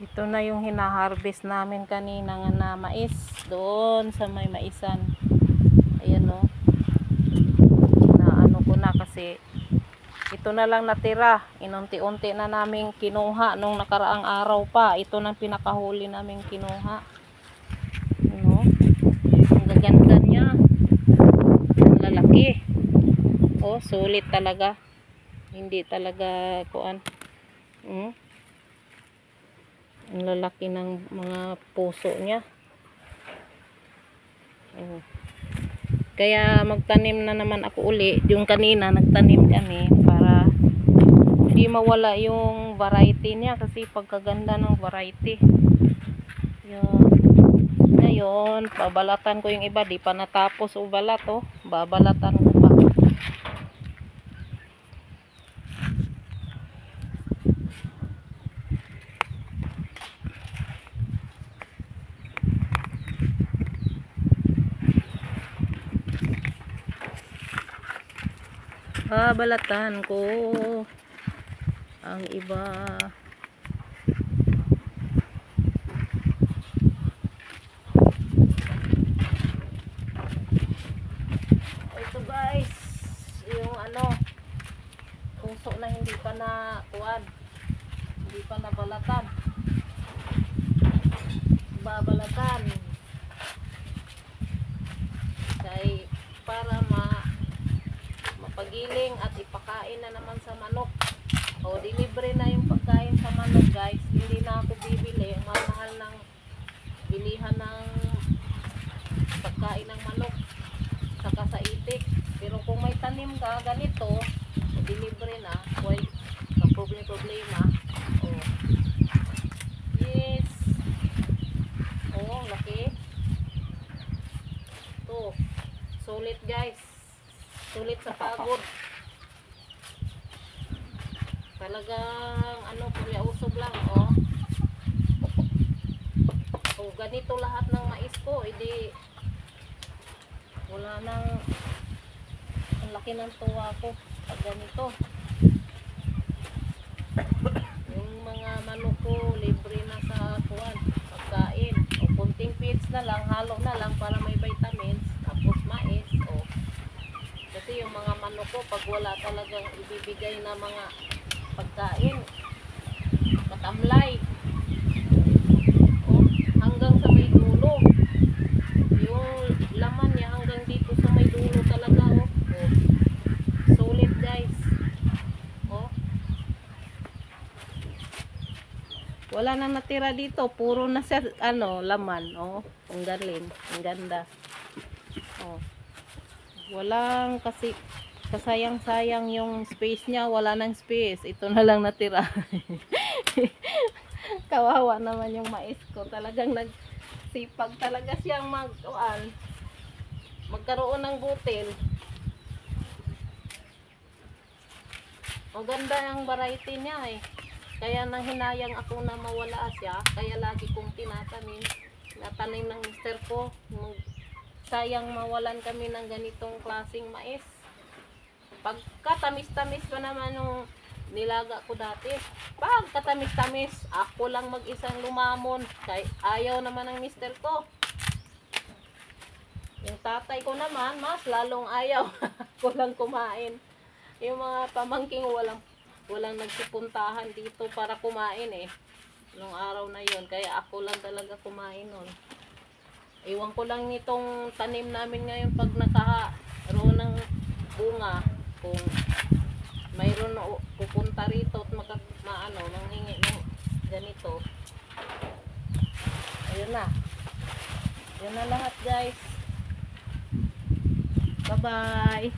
Ito na yung hinaharvest namin kanina nga na mais doon sa may maisan. Ayan o. Na ano ko na kasi ito na lang natira. Inunti-unti na namin kinuha nung nakaraang araw pa. Ito na pinakahuli namin kinuha. Ano? Ang gaganda niya. Ang lalaki. Oh, sulit talaga. Hindi talaga kuan. Ang lalaki ng mga puso niya. Oh. Kaya magtanim na naman ako uli. Yung kanina nagtanim kami para hindi mawala yung variety niya kasi pagkaganda ng variety. Yun. Ngayon, babalatan ko yung iba. Di pa natapos ubalat oh. Babalatan ko pa. Babalatan ko ang iba. Ito guys, yung ano, puso na hindi pa na kuwan, hindi pa nabalatan. Babalatan kay para mapagiling at ipakain na naman sa manok. O delivery na yung pagkain sa manok guys. Hindi na ako bibili. Ang mahal ng bilihan ng pagkain ng manok saka sa itik. Pero kung may tanim ka ganito, delivery na, boy, ang problema. O yes. O laki. To sulit guys. Sulit sa pagod. Talagang ano, purya usog lang oh. O ganito lahat ng mais ko, edi wala nang ang laki ng tuwa ko pag ganito. Yung mga manok ko libre na sa kuwan, pagkain. O kunting feeds na lang, halo na lang para may vitamins, tapos mais o. Kasi yung mga manok ko pag wala talagang ibibigay na mga pagkain, katamlay oh, hanggang sa may dulo yung laman niya, hanggang dito sa may dulo talaga oh. Oh. Sulit guys oh. Wala nang natira dito, puro na sa ano, laman oh. Ang galing, ang ganda oh. Walang kasi kasayang-sayang yung space niya, wala nang space. Ito na lang natira. Kawawa naman yung mais ko. Talagang nagsipag talaga siyang magkaroon ng butil. Ang ganda ang variety niya eh. Kaya nang hinayang ako na mawala siya, kaya lagi kong tinatanim. Natanim ng mister ko. Sayang mawalan kami ng ganitong klaseng mais. Pagka tamis-tamis pa naman yung nilaga ko dati. Pagka tamis-tamis, ako lang mag-isang lumamon. Kaya ayaw naman ng mister ko. Yung tatay ko naman, mas lalong ayaw. Ako lang kumain. Yung mga pamangking walang nagpupuntahan dito para kumain eh. Nung araw na yon, kaya ako lang talaga kumain nun. Iwan ko lang nitong tanim namin ngayon pag nakaroon ng bunga. Kung mayroon na pupunta rito at manghingi ng ganito. Ayun na. Yun na lahat guys. Bye bye.